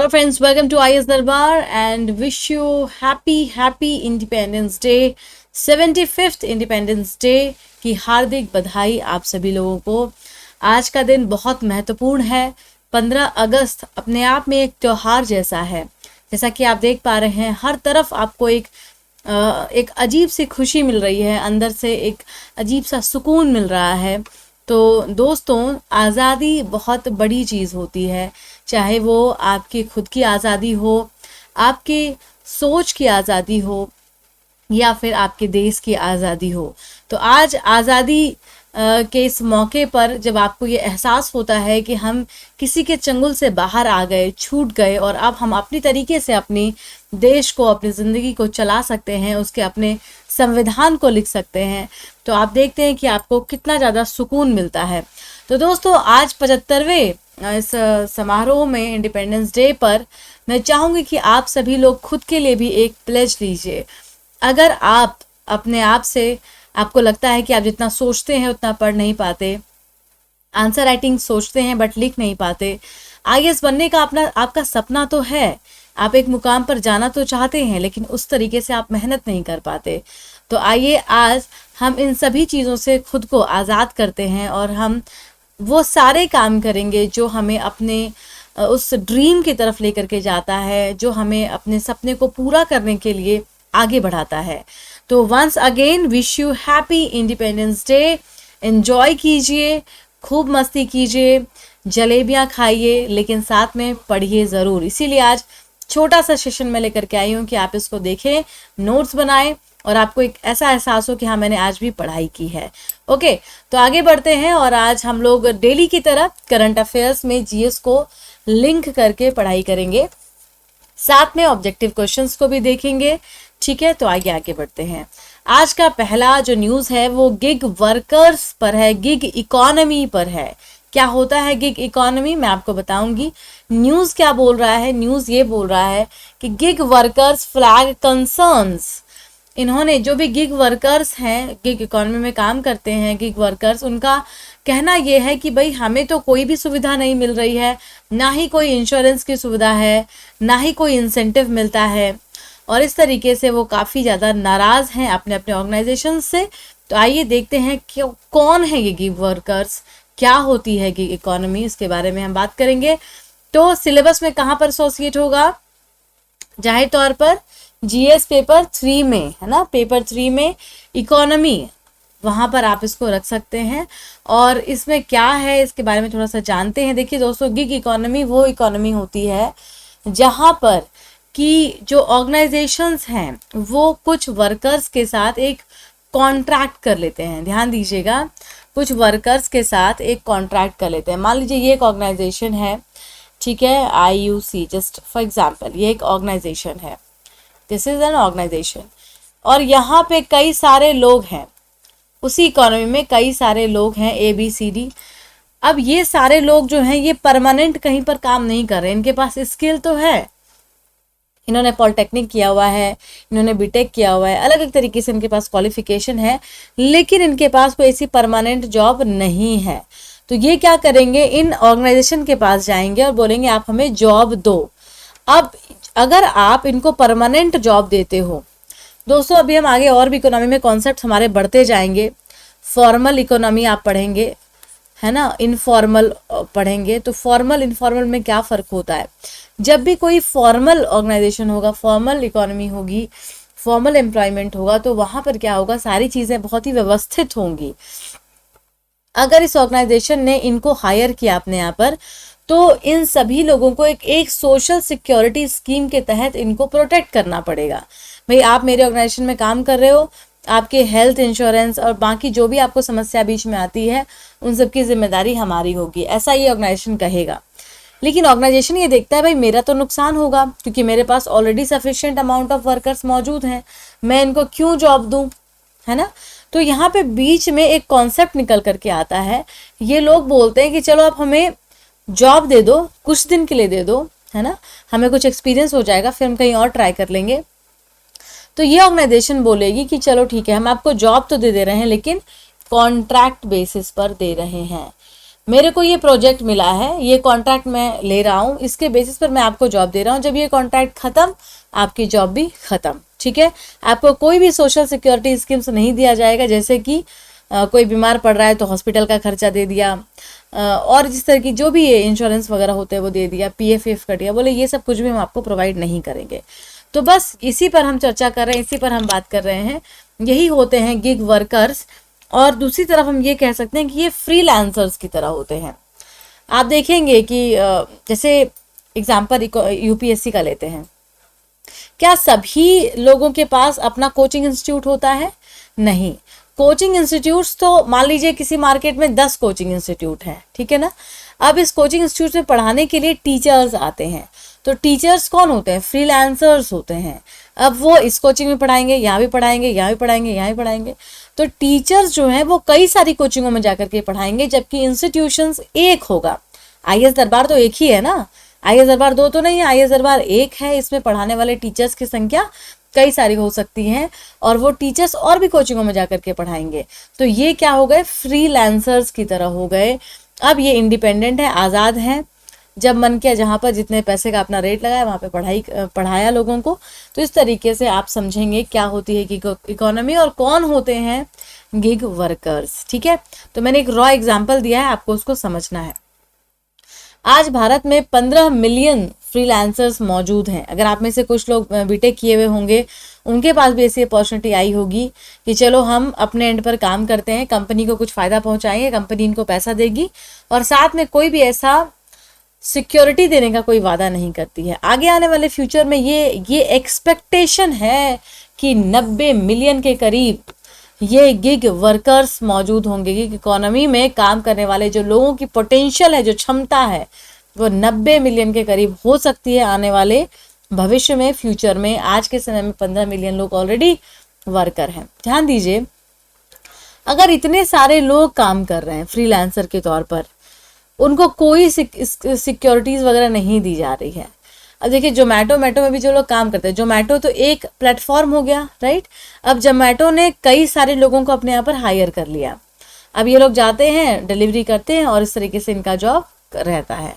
Hello friends, welcome to IS Darbar and wish you happy Independence Day, 75th Independence Day की हार्दिक बधाई आप सभी लोगों को। आज का दिन बहुत महत्वपूर्ण है। 15 अगस्त अपने आप में एक त्योहार जैसा है। जैसा कि आप देख पा रहे हैं, हर तरफ आपको एक अजीब सी खुशी मिल रही है, अंदर से एक अजीब सा सुकून मिल रहा है। तो दोस्तों, आज़ादी बहुत बड़ी चीज़ होती है, चाहे वो आपकी खुद की आज़ादी हो, आपकी सोच की आज़ादी हो या फिर आपके देश की आज़ादी हो। तो आज आज़ादी के इस मौके पर जब आपको ये एहसास होता है कि हम किसी के चंगुल से बाहर आ गए, छूट गए और अब हम अपनी तरीके से अपनी देश को, अपनी ज़िंदगी को चला सकते हैं, उसके अपने संविधान को लिख सकते हैं, तो आप देखते हैं कि आपको कितना ज़्यादा सुकून मिलता है। तो दोस्तों, आज 75वें इस समारोह में, इंडिपेंडेंस डे पर, मैं चाहूँगी कि आप सभी लोग खुद के लिए भी एक प्लेज लीजिए। अगर आप अपने आप से, आपको लगता है कि आप जितना सोचते हैं उतना पढ़ नहीं पाते, आंसर राइटिंग सोचते हैं बट लिख नहीं पाते, आईएएस बनने का आपका सपना तो है, आप एक मुकाम पर जाना तो चाहते हैं, लेकिन उस तरीके से आप मेहनत नहीं कर पाते, तो आइए आज हम इन सभी चीज़ों से खुद को आज़ाद करते हैं और हम वो सारे काम करेंगे जो हमें अपने उस ड्रीम की तरफ लेकर के जाता है, जो हमें अपने सपने को पूरा करने के लिए आगे बढ़ाता है। तो once again wish you happy independence day. Enjoy कीजिए, खूब मस्ती कीजिए, जलेबियाँ खाइए, लेकिन साथ में पढ़िए ज़रूर। इसीलिए आज छोटा सा सेशन में लेकर के आई हूँ कि आप इसको देखें, नोट्स बनाएं और आपको एक ऐसा एहसास हो कि हाँ, मैंने आज भी पढ़ाई की है। ओके, तो आगे बढ़ते हैं और आज हम लोग डेली की तरह करंट अफेयर्स में जीएस को लिंक करके पढ़ाई करेंगे, साथ में ऑब्जेक्टिव क्वेश्चंस को भी देखेंगे। ठीक है, तो आगे बढ़ते हैं। आज का पहला जो न्यूज़ है वो गिग वर्कर्स पर है, गिग इकोनॉमी पर है। क्या होता है गिग इकोनॉमी, मैं आपको बताऊंगी। न्यूज़ क्या बोल रहा है? न्यूज़ ये बोल रहा है कि गिग वर्कर्स फ्लैग कंसर्न्स। इन्होंने, जो भी गिग वर्कर्स हैं, गिग इकोनॉमी में काम करते हैं गिग वर्कर्स, उनका कहना ये है कि भाई हमें तो कोई भी सुविधा नहीं मिल रही है, ना ही कोई इंश्योरेंस की सुविधा है, ना ही कोई इंसेंटिव मिलता है, और इस तरीके से वो काफ़ी ज़्यादा नाराज़ हैं अपने अपने ऑर्गेनाइजेशन से। तो आइए देखते हैं कि कौन है ये गिग वर्कर्स, क्या होती है गिग इकोनॉमी, इसके बारे में हम बात करेंगे। तो सिलेबस में कहाँ पर एसोसिएट होगा? जाहिर तौर पर जीएस पेपर 3 में, है ना, पेपर 3 में इकोनॉमी, वहाँ पर आप इसको रख सकते हैं। और इसमें क्या है, इसके बारे में थोड़ा सा जानते हैं। देखिए दोस्तों, गिग इकोनॉमी वो इकोनॉमी होती है जहाँ पर कि जो ऑर्गेनाइजेशंस हैं वो कुछ वर्कर्स के साथ एक कॉन्ट्रैक्ट कर लेते हैं। ध्यान दीजिएगा, कुछ वर्कर्स के साथ एक कॉन्ट्रैक्ट कर लेते हैं। मान लीजिए ये एक ऑर्गेनाइजेशन है, ठीक है, IUC, जस्ट फॉर एग्जांपल, ये एक ऑर्गेनाइजेशन है, दिस इज एन ऑर्गेनाइजेशन, और यहाँ पे कई सारे लोग हैं, उसी इकोनॉमी में कई सारे लोग हैं, ABCD। अब ये सारे लोग जो हैं ये परमानेंट कहीं पर काम नहीं कर रहे, इनके पास स्किल तो है, इन्होंने पॉलिटेक्निक किया हुआ है, इन्होंने बीटेक किया हुआ है, अलग अलग तरीके से इनके पास क्वालिफिकेशन है, लेकिन इनके पास कोई ऐसी परमानेंट जॉब नहीं है। तो ये क्या करेंगे, इन ऑर्गेनाइजेशन के पास जाएंगे और बोलेंगे आप हमें जॉब दो। अब अगर आप इनको परमानेंट जॉब देते हो, दोस्तों अभी हम आगे और भी इकोनॉमी में कॉन्सेप्ट हमारे बढ़ते जाएंगे। फॉर्मल इकोनॉमी आप पढ़ेंगे, है ना, इनफॉर्मल पढ़ेंगे। तो फॉर्मल इनफॉर्मल में क्या फ़र्क होता है? जब भी कोई फॉर्मल ऑर्गेनाइजेशन होगा, फॉर्मल इकोनॉमी होगी, फॉर्मल एम्प्लॉयमेंट होगा, तो वहाँ पर क्या होगा, सारी चीज़ें बहुत ही व्यवस्थित होंगी। अगर इस ऑर्गेनाइजेशन ने इनको हायर किया अपने यहाँ पर, तो इन सभी लोगों को एक सोशल सिक्योरिटी स्कीम के तहत इनको प्रोटेक्ट करना पड़ेगा। भाई आप मेरे ऑर्गेनाइजेशन में काम कर रहे हो, आपके हेल्थ इंश्योरेंस और बाकी जो भी आपको समस्या बीच में आती है, उन सब की जिम्मेदारी हमारी होगी, ऐसा ये ऑर्गेनाइजेशन कहेगा। लेकिन ऑर्गेनाइजेशन ये देखता है भाई मेरा तो नुकसान होगा, क्योंकि मेरे पास already sufficient amount of workers मौजूद हैं, मैं इनको क्यों जॉब दूं, है ना। तो यहाँ पे बीच में एक कॉन्सेप्ट निकल करके आता है। ये लोग बोलते हैं कि चलो आप हमें जॉब दे दो, कुछ दिन के लिए दे दो, है ना, हमें कुछ एक्सपीरियंस हो जाएगा, फिर हम कहीं और ट्राई कर लेंगे। तो ये ऑर्गेनाइजेशन बोलेगी कि चलो ठीक है, हम आपको जॉब तो दे रहे हैं, लेकिन कॉन्ट्रैक्ट बेसिस पर दे रहे हैं। मेरे को ये प्रोजेक्ट मिला है, ये कॉन्ट्रैक्ट मैं ले रहा हूँ, इसके बेसिस पर मैं आपको जॉब दे रहा हूँ। जब ये कॉन्ट्रैक्ट खत्म, आपकी जॉब भी खत्म। ठीक है, आपको कोई भी सोशल सिक्योरिटी स्कीम्स नहीं दिया जाएगा, जैसे कि कोई बीमार पड़ रहा है तो हॉस्पिटल का खर्चा दे दिया, और जिस तरह की जो भी इंश्योरेंस वगैरह होते हैं वो दे दिया, पीएफ कट दिया, बोले ये सब कुछ भी हम आपको प्रोवाइड नहीं करेंगे। तो बस इसी पर हम चर्चा कर रहे हैं, इसी पर हम बात कर रहे हैं। यही होते हैं गिग वर्कर्स। और दूसरी तरफ हम ये कह सकते हैं कि ये फ्रीलांसर्स की तरह होते हैं। आप देखेंगे कि जैसे एग्जाम्पल यूपीएससी का लेते हैं, क्या सभी लोगों के पास अपना कोचिंग इंस्टीट्यूट होता है? नहीं। कोचिंग इंस्टीट्यूट्स तो मान लीजिए किसी मार्केट में 10 कोचिंग इंस्टीट्यूट हैं, ठीक है ना। अब इस कोचिंग इंस्टीट्यूट में पढ़ाने के लिए टीचर्स आते हैं, तो टीचर्स कौन होते हैं? फ्रीलांसर्स होते हैं। अब वो इस कोचिंग में पढ़ाएंगे, यहाँ भी पढ़ाएंगे, यहाँ भी पढ़ाएंगे, यहाँ भी पढ़ाएंगे। तो टीचर्स जो हैं वो कई सारी कोचिंगों में जाकर के पढ़ाएंगे, जबकि इंस्टीट्यूशंस एक होगा। आईएएस दरबार तो एक ही है ना, आईएएस दरबार 2 तो नहीं है, आईएएस दरबार एक है। इसमें पढ़ाने वाले टीचर्स की संख्या कई सारी हो सकती हैं, और वो टीचर्स और भी कोचिंगों में जाकर के पढ़ाएंगे। तो ये क्या हो गए? फ्रीलांसर्स की तरह हो गए। अब ये इंडिपेंडेंट है, आज़ाद हैं, जब मन किया जहाँ पर जितने पैसे का अपना रेट लगाया वहाँ पे पढ़ाया लोगों को। तो इस तरीके से आप समझेंगे क्या होती है गिग इकोनॉमी और कौन होते हैं गिग वर्कर्स। ठीक है, तो मैंने एक रॉ एग्जाम्पल दिया है, आपको उसको समझना है। आज भारत में 15 मिलियन फ्रीलांसर्स मौजूद हैं। अगर आप में से कुछ लोग बीटेक किए हुए होंगे, उनके पास भी ऐसी अपॉर्चुनिटी आई होगी कि चलो हम अपने एंड पर काम करते हैं, कंपनी को कुछ फ़ायदा पहुंचाएंगे, कंपनी इनको पैसा देगी, और साथ में कोई भी ऐसा सिक्योरिटी देने का कोई वादा नहीं करती है। आगे आने वाले फ्यूचर में ये एक्सपेक्टेशन है कि 90 मिलियन के करीब ये गिग वर्कर्स मौजूद होंगे। गिग इकोनॉमी में काम करने वाले जो लोगों की पोटेंशियल है, जो क्षमता है, वो 90 मिलियन के करीब हो सकती है आने वाले भविष्य में, फ्यूचर में। आज के समय में 15 मिलियन लोग ऑलरेडी वर्कर हैं। ध्यान दीजिए, अगर इतने सारे लोग काम कर रहे हैं फ्रीलांसर के तौर पर, उनको कोई सिक्योरिटीज वगैरह नहीं दी जा रही है। अब देखिए जोमेटो में भी जो लोग काम करते हैं, जोमेटो तो एक प्लेटफॉर्म हो गया, राइट। अब जोमेटो ने कई सारे लोगों को अपने यहाँ पर हायर कर लिया। अब ये लोग जाते हैं, डिलीवरी करते हैं, और इस तरीके से इनका जॉब रहता है।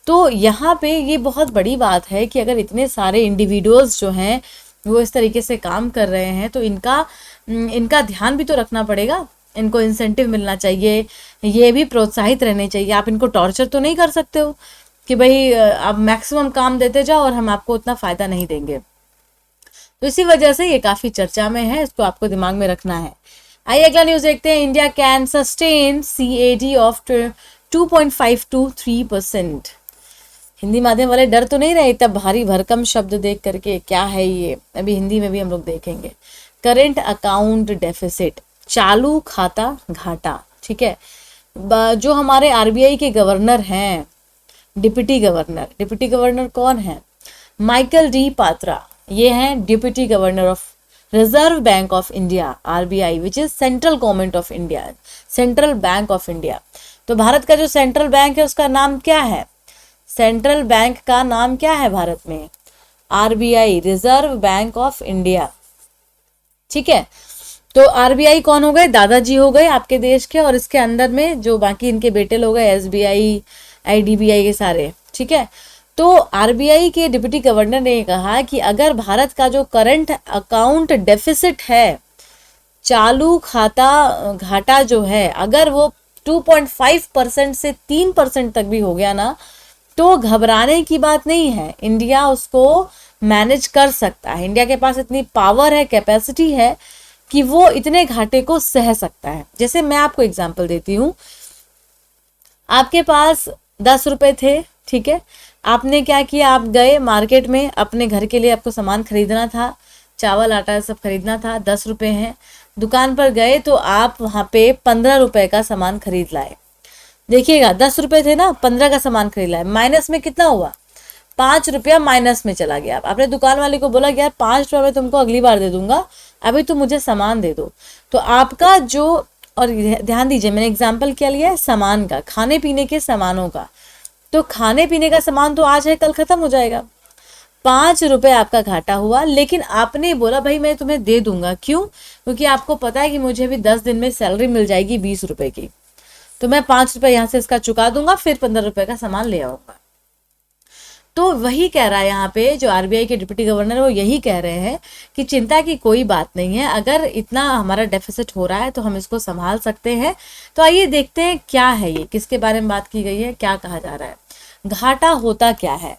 तो यहाँ पे ये बहुत बड़ी बात है कि अगर इतने सारे इंडिविजुअल्स जो हैं वो इस तरीके से काम कर रहे हैं, तो इनका ध्यान भी तो रखना पड़ेगा। इनको इंसेंटिव मिलना चाहिए, ये भी प्रोत्साहित रहने चाहिए। आप इनको टॉर्चर तो नहीं कर सकते हो कि भाई आप मैक्सिमम काम देते जाओ और हम आपको उतना फ़ायदा नहीं देंगे। तो इसी वजह से ये काफ़ी चर्चा में है, इसको आपको दिमाग में रखना है। आइए अगला न्यूज़ देखते हैं। India can sustain CAD of 2.5 to 3%। Hindi माध्यम वाले डर तो नहीं रहे इतना भारी भरकम शब्द देख करके, क्या है ये? अभी हिंदी में भी हम लोग देखेंगे। करेंट अकाउंट डेफिसिट, चालू खाता घाटा। ठीक है, जो हमारे RBI के गवर्नर हैं, डिप्टी गवर्नर कौन है? Michael D Patra. ये हैं deputy governor of reserve bank of India, RBI, which is central government of India, central bank of India. तो भारत का जो सेंट्रल बैंक है उसका नाम क्या है? सेंट्रल बैंक का नाम क्या है भारत में? RBI, reserve bank of India. ठीक है, तो RBI कौन हो गए? दादाजी हो गए आपके देश के, और इसके अंदर में जो बाकी इनके बेटे लोग हैं, SBI, IDBI के सारे। ठीक है, तो RBI के डिप्टी गवर्नर ने कहा कि अगर भारत का जो करंट अकाउंट डेफिसिट है, चालू खाता घाटा जो है, अगर वो 2.5% से 3% तक भी हो गया ना, तो घबराने की बात नहीं है। इंडिया उसको मैनेज कर सकता है। इंडिया के पास इतनी पावर है, कैपेसिटी है कि वो इतने घाटे को सह सकता है। जैसे मैं आपको एग्जांपल देती हूँ, आपके पास 10 रुपए थे, ठीक है, आपने क्या किया, आप गए मार्केट में, अपने घर के लिए आपको सामान खरीदना था, चावल आटा सब खरीदना था, 10 रुपए हैं, दुकान पर गए तो आप वहाँ पे 15 रुपए का सामान खरीद लाए। देखिएगा 10 रुपए थे ना, 15 का सामान खरीद लाए, माइनस में कितना हुआ? 5 रुपया माइनस में चला गया। आपने दुकान वाले को बोला कि यार 5 रुपये में तुमको अगली बार दे दूंगा, अभी तुम मुझे सामान दे दो। तो आपका जो, और ध्यान दीजिए मैंने एग्जाम्पल क्या लिया है, सामान का, खाने पीने के सामानों का। तो खाने पीने का सामान तो आज है कल खत्म हो जाएगा। 5 रुपए आपका घाटा हुआ, लेकिन आपने बोला भाई मैं तुम्हें दे दूंगा। क्यों? क्योंकि आपको पता है कि मुझे भी 10 दिन में सैलरी मिल जाएगी 20 रुपए की। तो मैं 5 रुपए यहाँ से इसका चुका दूंगा, फिर 15 रुपए का सामान ले आऊंगा। तो वही कह रहा है यहाँ पे जो आरबीआई के डिप्टी गवर्नर है, वो यही कह रहे हैं कि चिंता की कोई बात नहीं है, अगर इतना हमारा डेफिसिट हो रहा है तो हम इसको संभाल सकते हैं। तो आइए देखते हैं क्या है ये, किसके बारे में बात की गई है, क्या कहा जा रहा है। घाटा होता क्या है?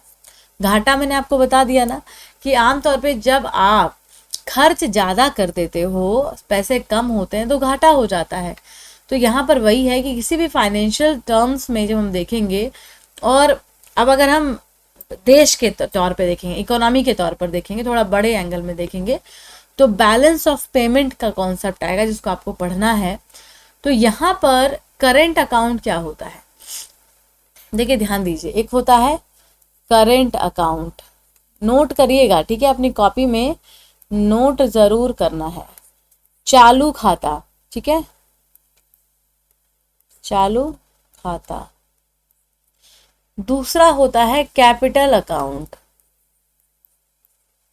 घाटा मैंने आपको बता दिया ना कि आमतौर पे जब आप खर्च ज़्यादा कर देते हो, पैसे कम होते हैं, तो घाटा हो जाता है। तो यहाँ पर वही है कि किसी भी फाइनेंशियल टर्म्स में जब हम देखेंगे, और अब अगर हम देश के तौर पे देखेंगे, इकोनॉमी के तौर पर देखेंगे, थोड़ा बड़े एंगल में देखेंगे, तो बैलेंस ऑफ पेमेंट का कॉन्सेप्ट आएगा जिसको आपको पढ़ना है। तो यहाँ पर करेंट अकाउंट क्या होता है, देखिए ध्यान दीजिए। एक होता है करेंट अकाउंट, नोट करिएगा, ठीक है, अपनी कॉपी में नोट जरूर करना है। चालू खाता, ठीक है, चालू खाता। दूसरा होता है कैपिटल अकाउंट।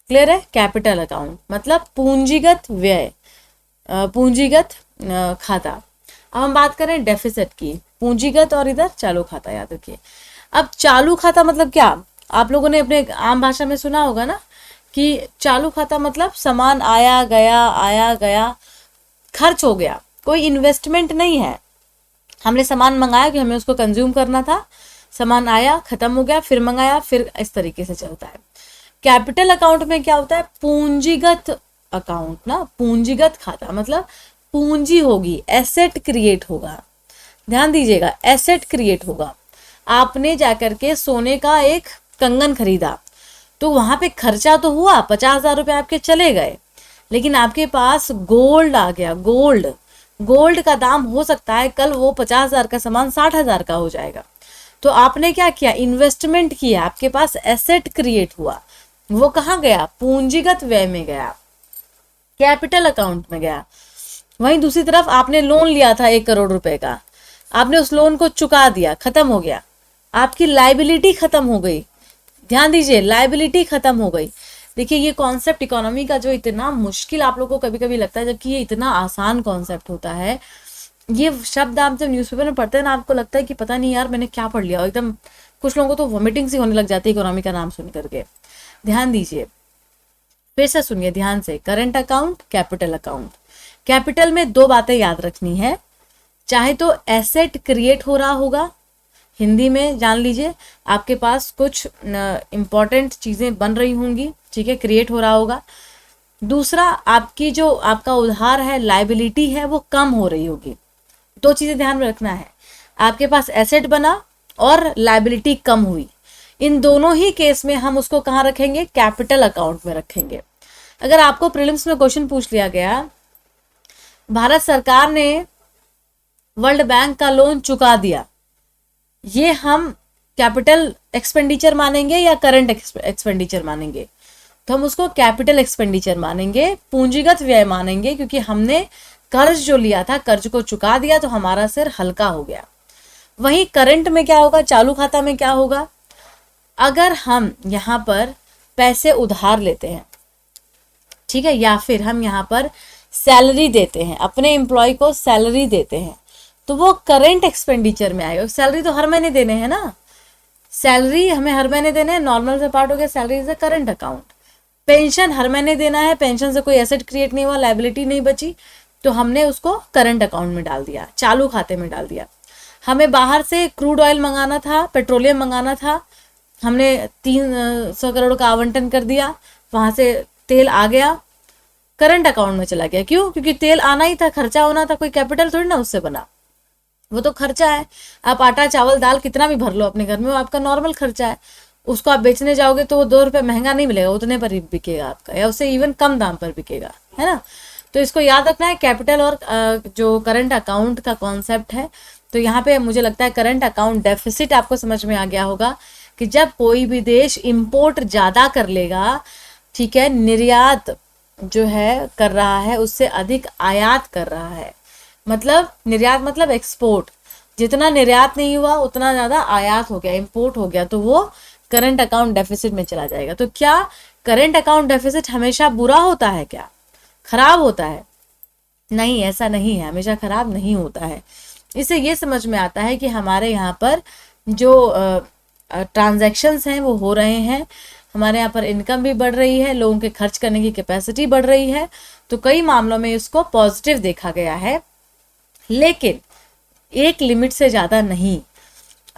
क्लियर है? कैपिटल अकाउंट मतलब पूंजीगत व्यय, पूंजीगत खाता। अब हम बात करें डेफिसिट की, पूंजीगत और इधर चालू खाता, याद रखिए। अब चालू खाता मतलब क्या, आप लोगों ने अपने आम भाषा में सुना होगा ना कि चालू खाता मतलब सामान आया गया, खर्च हो गया, कोई इन्वेस्टमेंट नहीं है। हमने सामान मंगाया कि हमें उसको कंज्यूम करना था, सामान आया, खत्म हो गया, फिर मंगाया, फिर इस तरीके से चलता है। कैपिटल अकाउंट में क्या होता है, पूंजीगत अकाउंट ना, पूंजीगत खाता मतलब पूंजी होगी, एसेट क्रिएट होगा। ध्यान दीजिएगा, एसेट क्रिएट होगा। आपने जाकर के सोने का एक कंगन खरीदा, तो वहां पे खर्चा तो हुआ, 50,000 रुपए आपके चले गए, लेकिन आपके पास गोल्ड आ गया। गोल्ड का दाम हो सकता है कल वो 50,000 का सामान 60,000 का हो जाएगा। तो आपने क्या किया, इन्वेस्टमेंट किया, आपके पास एसेट क्रिएट हुआ। वो कहाँ गया, पूंजीगत व्यय में गया, कैपिटल अकाउंट में गया। वहीं दूसरी तरफ आपने लोन लिया था 1 करोड़ रुपए का, आपने उस लोन को चुका दिया, खत्म हो गया, आपकी लाइबिलिटी खत्म हो गई। ध्यान दीजिए, लाइबिलिटी खत्म हो गई। देखिए ये कॉन्सेप्ट इकोनॉमी का जो इतना मुश्किल आप लोगों को कभी कभी लगता है, जबकि ये इतना आसान कॉन्सेप्ट होता है। ये शब्द आप जब न्यूज़पेपर में पढ़ते हैं ना, आपको लगता है कि पता नहीं यार मैंने क्या पढ़ लिया, एकदम कुछ लोगों को तो वॉमिटिंग सी होने लग जाती है इकोनॉमी का नाम सुन करके। ध्यान दीजिए, फिर से सुनिए ध्यान से, current account, capital account. Capital में 2 बातें याद रखनी है, चाहे तो एसेट क्रिएट हो रहा होगा, हिंदी में जान लीजिए, आपके पास कुछ इंपॉर्टेंट चीजें बन रही होंगी, ठीक है, क्रिएट हो रहा होगा। दूसरा, आपकी जो आपका उधार है, लाइबिलिटी है, वो कम हो रही होगी। 2 चीजें ध्यान में रखना है, आपके पास एसेट बना और लाइबिलिटी कम हुई। इन दोनों ही केस में हम उसको कहाँ रखेंगे, कैपिटल अकाउंट में रखेंगे। अगर आपको प्रीलिम्स में क्वेश्चन पूछ लिया गया, भारत सरकार ने वर्ल्ड बैंक का लोन चुका दिया, ये हम कैपिटल एक्सपेंडिचर मानेंगे या करंट एक्सपेंडिचर मानेंगे? तो हम उसको कैपिटल एक्सपेंडिचर मानेंगे, पूंजीगत व्यय मानेंगे, क्योंकि हमने कर्ज जो लिया था, कर्ज को चुका दिया, तो हमारा सिर हल्का हो गया। वहीं करंट में क्या होगा, चालू खाता में क्या होगा, अगर हम यहाँ पर पैसे उधार लेते हैं, ठीक है, या फिर हम यहाँ पर सैलरी देते हैं, अपने एम्प्लॉय को सैलरी देते हैं, तो वो करंट एक्सपेंडिचर में आएगा। सैलरी तो हर महीने देने हैं ना, सैलरी हमें हर महीने देने हैं, नॉर्मल से पार्ट हो गया, salary is a current account. Pension हर महीने देना है, पेंशन से कोई एसेट क्रिएट नहीं हुआ, लाइबिलिटी नहीं बची, तो हमने उसको करंट अकाउंट में डाल दिया, चालू खाते में डाल दिया। हमें बाहर से क्रूड ऑयल मंगाना था, पेट्रोलियम मंगाना था, हमने 300 करोड़ का आवंटन कर दिया, वहां से तेल आ गया, करंट अकाउंट में चला गया। क्यों? क्योंकि तेल आना ही था, खर्चा होना था, कोई कैपिटल थोड़ी ना उससे बना, वो तो खर्चा है। आप आटा चावल दाल कितना भी भर लो अपने घर में, वो आपका नॉर्मल खर्चा है। उसको आप बेचने जाओगे तो वो 2 रुपए महंगा नहीं मिलेगा, उतने पर ही बिकेगा आपका, या उससे इवन कम दाम पर बिकेगा, है ना। तो इसको याद रखना है, कैपिटल और जो करंट अकाउंट का कॉन्सेप्ट है। तो यहाँ पे मुझे लगता है करंट अकाउंट डेफिसिट आपको समझ में आ गया होगा कि जब कोई भी देश इंपोर्ट ज्यादा कर लेगा, ठीक है, निर्यात जो है कर रहा है उससे अधिक आयात कर रहा है, मतलब निर्यात मतलब एक्सपोर्ट, जितना निर्यात नहीं हुआ उतना ज्यादा आयात हो गया, इंपोर्ट हो गया, तो वो करंट अकाउंट डेफिसिट में चला जाएगा। तो क्या करंट अकाउंट डेफिसिट हमेशा बुरा होता है, क्या खराब होता है? नहीं, ऐसा नहीं है, हमेशा खराब नहीं होता है। इससे ये समझ में आता है कि हमारे यहाँ पर जो ट्रांजैक्शंस हैं वो हो रहे हैं, हमारे यहाँ पर इनकम भी बढ़ रही है, लोगों के खर्च करने की कैपेसिटी बढ़ रही है, तो कई मामलों में इसको पॉजिटिव देखा गया है, लेकिन एक लिमिट से ज़्यादा नहीं।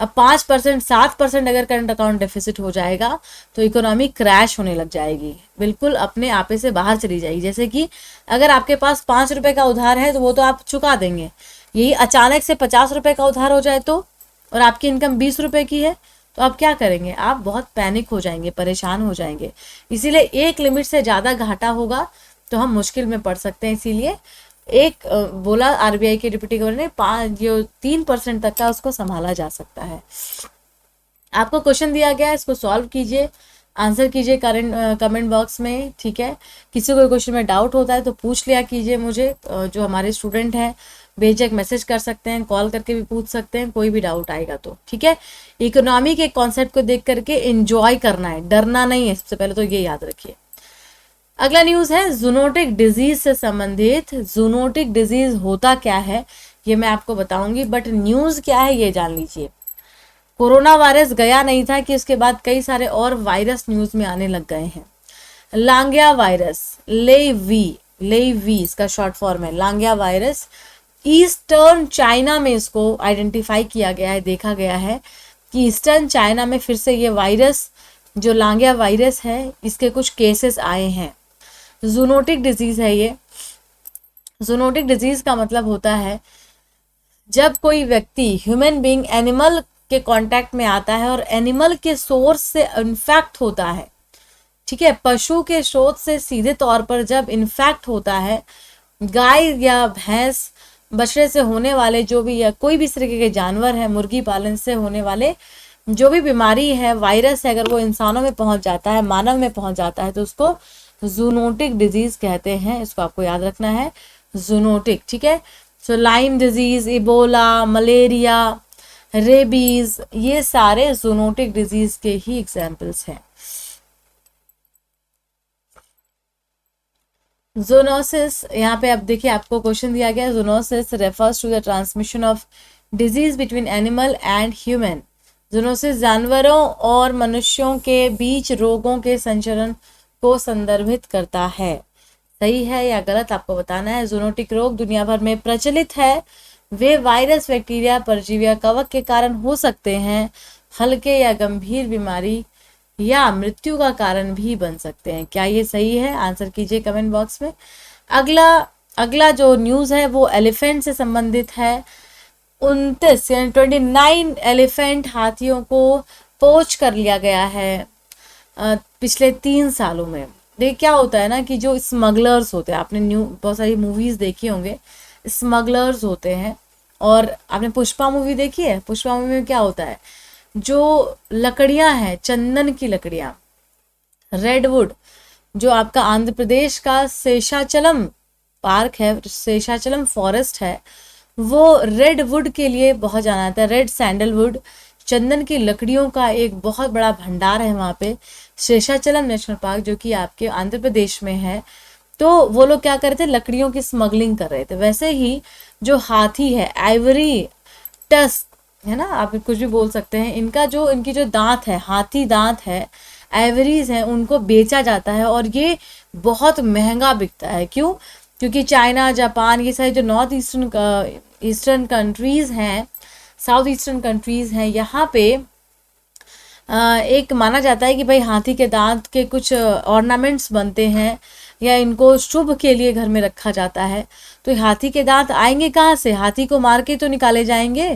अब 5% 7% अगर करंट अकाउंट डेफिसिट हो जाएगा तो इकोनॉमी क्रैश होने लग जाएगी, बिल्कुल अपने आपे से बाहर चली जाएगी। जैसे कि अगर आपके पास 5 रुपए का उधार है तो वो तो आप चुका देंगे, यही अचानक से 50 रुपए का उधार हो जाए तो, और आपकी इनकम 20 रुपए की है, तो आप क्या करेंगे? आप बहुत पैनिक हो जाएंगे, परेशान हो जाएंगे। इसीलिए एक लिमिट से ज़्यादा घाटा होगा तो हम मुश्किल में पड़ सकते हैं। इसीलिए एक बोला आरबीआई के डिप्टी गवर्नर ने 3% तक का उसको संभाला जा सकता है। आपको क्वेश्चन दिया गया है, इसको सॉल्व कीजिए, आंसर कीजिए कमेंट बॉक्स में, ठीक है। किसी को क्वेश्चन में डाउट होता है तो पूछ लिया कीजिए मुझे, जो हमारे स्टूडेंट हैं बेझिझक मैसेज कर सकते हैं, कॉल करके भी पूछ सकते हैं, कोई भी डाउट आएगा तो, ठीक है। इकोनॉमी के कॉन्सेप्ट को देख करके एंजॉय करना है, डरना नहीं है, सबसे पहले तो ये याद रखिए। अगला न्यूज है जूनोटिक डिजीज से संबंधित। जूनोटिक डिजीज होता क्या है ये मैं आपको बताऊंगी, बट न्यूज क्या है ये जान लीजिए। कोरोना वायरस गया नहीं था कि उसके बाद कई सारे और वायरस न्यूज में आने लग गए हैं। लांगिया वायरस, लेवी इसका शॉर्ट फॉर्म है, लांगिया वायरस। ईस्टर्न चाइना में इसको आइडेंटिफाई किया गया है, देखा गया है कि ईस्टर्न चाइना में फिर से ये वायरस जो लांगिया वायरस है इसके कुछ केसेस आए हैं। जूनोटिक डिजीज है ये। जूनोटिक डिजीज का मतलब होता है जब कोई व्यक्ति ह्यूमन बीइंग एनिमल के कांटेक्ट में आता है और एनिमल के सोर्स से इन्फेक्ट होता है, ठीक है, पशु के स्रोत से सीधे तौर पर जब इन्फेक्ट होता है, गाय या भैंस बछड़े से होने वाले जो भी या कोई भी इस तरीके के जानवर है, मुर्गी पालन से होने वाले जो भी बीमारी है, वायरस है, अगर वो इंसानों में पहुंच जाता है, मानव में पहुंच जाता है तो उसको जूनोटिक डिजीज कहते हैं। इसको आपको याद रखना है, जूनोटिक, ठीक है। So Lyme disease, Ebola, malaria, rabies, ये सारे जूनोटिक डिजीज के ही एग्जाम्पल्स हैं। जोनोसिस, यहाँ पे अब देखिए आपको क्वेश्चन दिया गया, zoonosis refers to the transmission of disease between animal and human. Zoonosis जानवरों और मनुष्यों के बीच रोगों के संचरण को संदर्भित करता है। सही है या गलत आपको बताना है। जूनोटिक रोग दुनिया भर में प्रचलित है, वे वायरस, बैक्टीरिया, परजीवी या कवक के कारण हो सकते हैं, हल्के या गंभीर बीमारी या मृत्यु का कारण भी बन सकते हैं। क्या ये सही है? आंसर कीजिए कमेंट बॉक्स में। अगला जो न्यूज़ है वो एलिफेंट से संबंधित है। 29 एलिफेंट हाथियों को पोच कर लिया गया है पिछले 3 सालों में। देख क्या होता है ना कि जो स्मगलर्स होते हैं, आपने बहुत सारी मूवीज देखी होंगे, स्मगलर्स होते हैं। और आपने पुष्पा मूवी देखी है? पुष्पा मूवी में क्या होता है, जो लकड़ियां हैं, चंदन की लकड़ियां, रेडवुड, जो आपका आंध्र प्रदेश का शेषाचलम पार्क है, शेषाचलम फॉरेस्ट है, वो रेडवुड के लिए बहुत जाना जाता है। रेड सैंडलवुड, चंदन की लकड़ियों का एक बहुत बड़ा भंडार है वहाँ पे, शेषाचलम नेशनल पार्क, जो कि आपके आंध्र प्रदेश में है। तो वो लोग क्या कर रहे थे, लकड़ियों की स्मगलिंग कर रहे थे। वैसे ही जो हाथी है, आइवरी टस्क है ना, आप कुछ भी बोल सकते हैं, इनकी जो दांत है, हाथी दांत है, आइवरीज हैं, उनको बेचा जाता है और ये बहुत महंगा बिकता है। क्यों? क्योंकि चाइना, जापान, ये सारे जो नॉर्थ ईस्टर्न कंट्रीज हैं, साउथ ईस्टर्न कंट्रीज हैं, यहाँ पे एक माना जाता है कि भाई हाथी के दांत के कुछ ऑर्नामेंट्स बनते हैं या इनको शुभ के लिए घर में रखा जाता है। तो हाथी के दांत आएंगे कहाँ से? हाथी को मार के तो निकाले जाएंगे।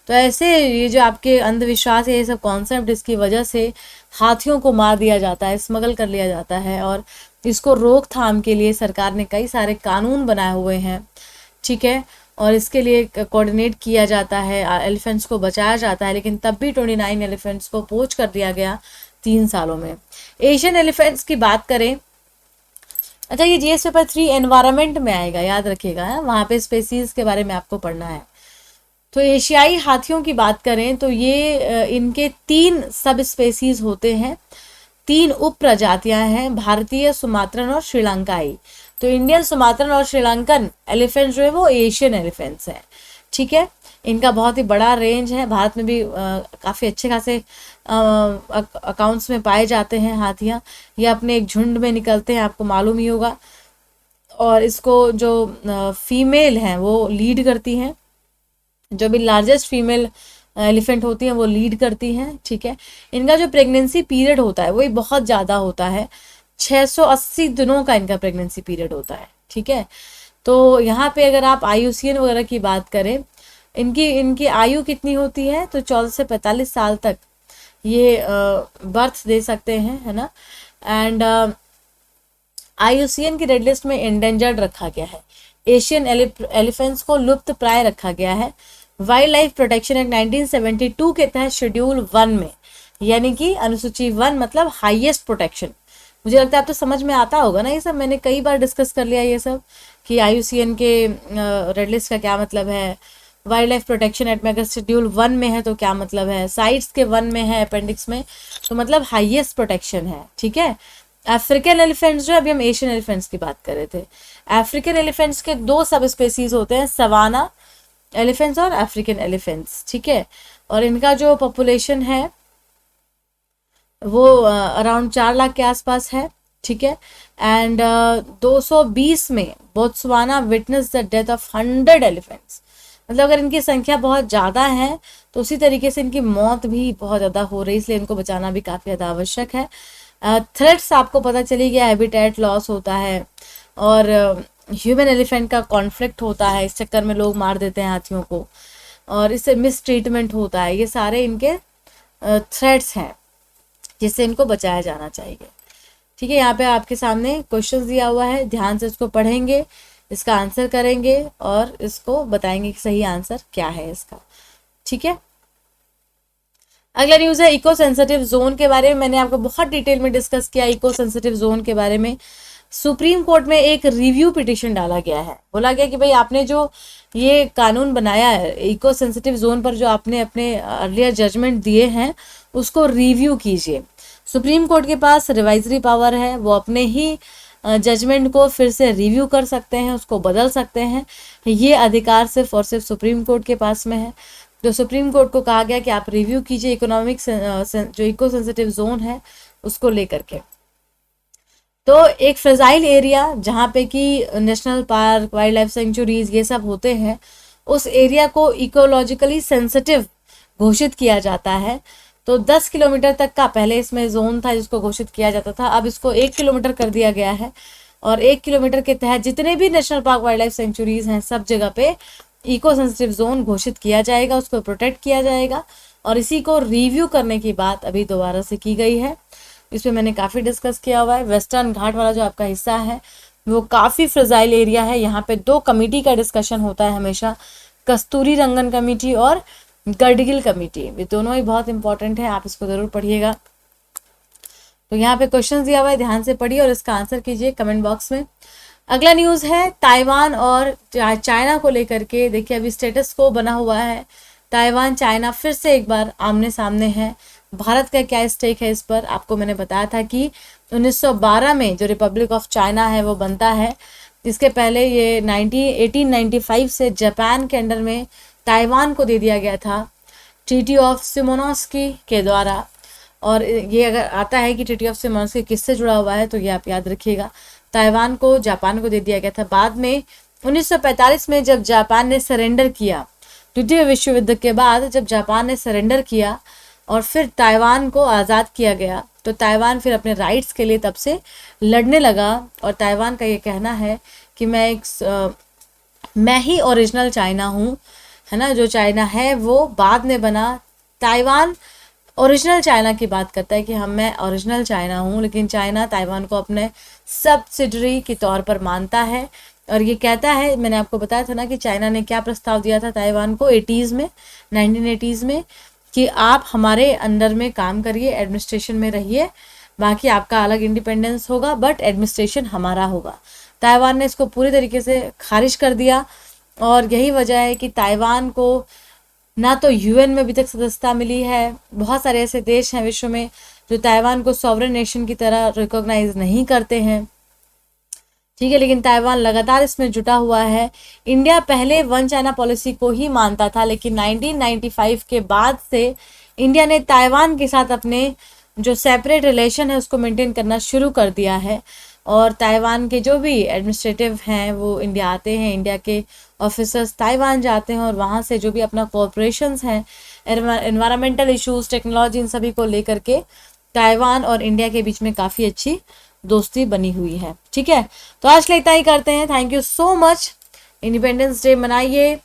तो ऐसे ये जो आपके अंधविश्वास है, ये सब कॉन्सेप्ट, इसकी वजह से हाथियों को मार दिया जाता है, स्मगल कर लिया जाता है। और इसको रोकथाम के लिए सरकार ने कई सारे कानून बनाए हुए हैं, ठीक है, और इसके लिए कोऑर्डिनेट किया जाता है, एलिफेंट्स को बचाया जाता है। लेकिन तब भी 29 एलिफेंट्स को पोच कर दिया गया 3 सालों में। एशियन एलिफेंट्स की बात करें, अच्छा ये जीएस पेपर 3 एनवायरनमेंट में आएगा, याद रखिएगा, वहाँ पे स्पेसीज के बारे में आपको पढ़ना है। तो एशियाई हाथियों की बात करें तो ये इनके 3 सब स्पेसीज होते हैं, 3 उप प्रजातियां हैं, भारतीय, सुमात्रन और श्रीलंकाई। तो इंडियन, सुमात्रन और श्रीलंकन एलिफेंट जो है वो एशियन एलिफेंट्स हैं, ठीक है। इनका बहुत ही बड़ा रेंज है, भारत में भी काफ़ी अच्छे खासे अकाउंट्स में पाए जाते हैं हाथियाँ। ये अपने एक झुंड में निकलते हैं, आपको मालूम ही होगा। और इसको जो फीमेल हैं वो लीड करती हैं, जो भी लार्जेस्ट फीमेल एलिफेंट होती हैं वो लीड करती हैं, ठीक है। इनका जो प्रेगनेंसी पीरियड होता है वही बहुत ज़्यादा होता है, 680 दिनों का इनका प्रेगनेंसी पीरियड होता है, ठीक है। तो यहाँ पे अगर आप IUCN वगैरह की बात करें, इनकी इनकी आयु कितनी होती है, तो 14 से 45 साल तक ये बर्थ दे सकते हैं, है ना। एंड IUCN की रेड लिस्ट में एंडेंजर्ड रखा गया है, एशियन एलिफेंट्स को लुप्त प्राय रखा गया है वाइल्ड लाइफ प्रोटेक्शन एक्ट 1972 के तहत शेड्यूल 1 में, यानी कि अनुसूची 1 मतलब हाईएस्ट प्रोटेक्शन। मुझे लगता है आप तो समझ में आता होगा ना ये सब, मैंने कई बार डिस्कस कर लिया ये सब कि IUCN के रेड लिस्ट का क्या मतलब है, वाइल्ड लाइफ प्रोटेक्शन एक्ट में अगर शेड्यूल 1 में है तो क्या मतलब है, साइट्स के 1 में है अपेंडिक्स में तो मतलब हाईएस्ट प्रोटेक्शन है, ठीक है। अफ्रीकन एलिफेंट्स, जो अभी हम एशियन एलिफेंट्स की बात कर रहे थे, अफ्रीकन एलिफेंट्स के 2 सब स्पेसीज होते हैं, सवाना एलिफेंट्स और अफ्रीकन एलिफेंट्स, ठीक है। और इनका जो पॉपुलेशन है वो अराउंड 4 लाख के आसपास है, ठीक है। एंड 220 में Botswana witness the death of 100 elephants, मतलब अगर इनकी संख्या बहुत ज़्यादा है तो उसी तरीके से इनकी मौत भी बहुत ज़्यादा हो रही है, इसलिए इनको बचाना भी काफ़ी ज़्यादा आवश्यक है। थ्रेट्स आपको पता चली गया, हैबिटेट लॉस होता है और ह्यूमन एलिफेंट का कॉन्फ्लिक्ट होता है, इस चक्कर में लोग मार देते हैं हाथियों को और इससे मिस ट्रीटमेंट होता है। ये सारे इनके थ्रेट्स हैं जिससे इनको बचाया जाना चाहिए, ठीक है। यहाँ पे आपके सामने क्वेश्चन दिया हुआ है, ध्यान से इसको पढ़ेंगे, इसका आंसर करेंगे और इसको बताएंगे कि सही आंसर क्या है इसका, ठीक है। अगला न्यूज़ है इको सेंसिटिव जोन के बारे में। मैंने आपको बहुत डिटेल में डिस्कस किया इको सेंसिटिव जोन के बारे में। सुप्रीम कोर्ट में एक रिव्यू पिटिशन डाला गया है, बोला गया कि भाई आपने जो ये कानून बनाया है इको सेंसिटिव जोन पर, जो आपने अपने अर्लियर जजमेंट दिए हैं उसको रिव्यू कीजिए। सुप्रीम कोर्ट के पास रिवाइजरी पावर है, वो अपने ही जजमेंट को फिर से रिव्यू कर सकते हैं, उसको बदल सकते हैं। ये अधिकार सिर्फ और सिर्फ सुप्रीम कोर्ट के पास में है। तो सुप्रीम कोर्ट को कहा गया कि आप रिव्यू कीजिए इकोनॉमिक जो इको सेंसिटिव जोन है उसको लेकर के। तो एक फ्रेजाइल एरिया जहाँ पे कि national park, wild life sanctuaries ये सब होते हैं, उस एरिया को इकोलॉजिकली सेंसिटिव घोषित किया जाता है। तो 10 किलोमीटर तक का पहले इसमें जोन था जिसको घोषित किया जाता था, अब इसको 1 किलोमीटर कर दिया गया है और 1 किलोमीटर के तहत जितने भी national park, wild life sanctuaries हैं सब जगह पे इको सेंसिटिव जोन घोषित किया जाएगा, उसको प्रोटेक्ट किया जाएगा। और इसी को रिव्यू करने की बात अभी दोबारा से की गई है, इसमें मैंने काफ़ी डिस्कस किया हुआ है। वेस्टर्न घाट वाला जो आपका हिस्सा है वो काफ़ी फ्रेजाइल एरिया है, यहाँ पे 2 कमेटी का डिस्कशन होता है हमेशा, कस्तूरी रंगन कमेटी और गडगिल कमेटी, ये दोनों ही बहुत इंपॉर्टेंट है, आप इसको ज़रूर पढ़िएगा। तो यहाँ पे क्वेश्चन दिया हुआ है, ध्यान से पढ़िए और इसका आंसर कीजिए कमेंट बॉक्स में। अगला न्यूज़ है ताइवान और चाइना को लेकर के। देखिए अभी स्टेटस को बना हुआ है, ताइवान चाइना फिर से एक बार आमने सामने है। भारत का क्या स्टेक है इस पर, आपको मैंने बताया था कि 1912 में जो रिपब्लिक ऑफ चाइना है वो बनता है। इसके पहले ये 1895 से जापान के अंडर में ताइवान को दे दिया गया था ट्रीटी ऑफ सिमोनोस्की के द्वारा। और ये अगर आता है कि ट्रीटी ऑफ सिमोनोस्की किससे जुड़ा हुआ है तो ये आप याद रखिएगा, ताइवान को जापान को दे दिया गया था। बाद में 1945 में जब जापान ने सरेंडर किया, द्वितीय विश्व युद्ध के बाद जब जापान ने सरेंडर किया और फिर ताइवान को आज़ाद किया गया, तो ताइवान फिर अपने राइट्स के लिए तब से लड़ने लगा। और ताइवान का ये कहना है कि मैं ही ओरिजिनल चाइना हूँ, है ना, जो चाइना है वो बाद में बना। ताइवान ओरिजिनल चाइना की बात करता है कि मैं ओरिजिनल चाइना हूँ, लेकिन चाइना ताइवान को अपने सब्सिडरी के तौर पर मानता है। और ये कहता है, मैंने आपको बताया था ना कि चाइना ने क्या प्रस्ताव दिया था ताइवान को 1980s में कि आप हमारे अंडर में काम करिए, एडमिनिस्ट्रेशन में रहिए, बाकी आपका अलग इंडिपेंडेंस होगा बट एडमिनिस्ट्रेशन हमारा होगा। ताइवान ने इसको पूरी तरीके से खारिज कर दिया और यही वजह है कि ताइवान को ना तो यूएन में अभी तक सदस्यता मिली है, बहुत सारे ऐसे देश हैं विश्व में जो ताइवान को सॉवरेन नेशन की तरह रिकॉग्नाइज नहीं करते हैं। ठीक है, लेकिन ताइवान लगातार इसमें जुटा हुआ है। इंडिया पहले वन चाइना पॉलिसी को ही मानता था, लेकिन 1995 के बाद से इंडिया ने ताइवान के साथ अपने जो सेपरेट रिलेशन है उसको मेंटेन करना शुरू कर दिया है। और ताइवान के जो भी एडमिनिस्ट्रेटिव हैं वो इंडिया आते हैं, इंडिया के ऑफिसर्स ताइवान जाते हैं और वहाँ से जो भी अपना कोऑपरेशंस हैं, एनवायरमेंटल इश्यूज, टेक्नोलॉजी, इन सभी को लेकर के ताइवान और इंडिया के बीच में काफ़ी अच्छी दोस्ती बनी हुई है। ठीक है, तो आज के लिए इतना ही करते हैं। Thank you so much. Independence Day मनाइए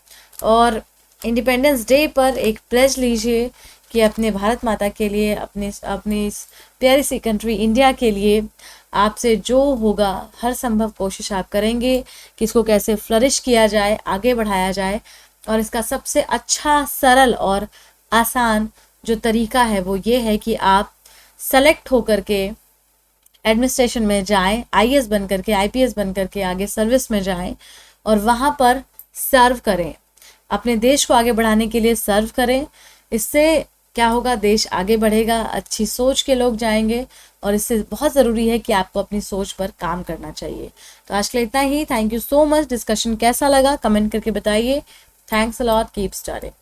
और इंडिपेंडेंस डे पर एक प्लेज लीजिए कि अपने भारत माता के लिए, अपनी इस प्यारी सी कंट्री इंडिया के लिए आपसे जो होगा हर संभव कोशिश आप करेंगे कि इसको कैसे फ्लरिश किया जाए, आगे बढ़ाया जाए। और इसका सबसे अच्छा, सरल और आसान जो तरीका है वो ये है कि आप सेलेक्ट होकर के एडमिनिस्ट्रेशन में जाएं, आईएएस बन करके, आईपीएस बन करके आगे सर्विस में जाएं और वहाँ पर सर्व करें, अपने देश को आगे बढ़ाने के लिए सर्व करें। इससे क्या होगा, देश आगे बढ़ेगा, अच्छी सोच के लोग जाएंगे और इससे बहुत ज़रूरी है कि आपको अपनी सोच पर काम करना चाहिए। तो आज के लिए इतना ही। Thank you so much. Discussion कैसा लगा कमेंट करके बताइए। Thanks a lot. Keep starring.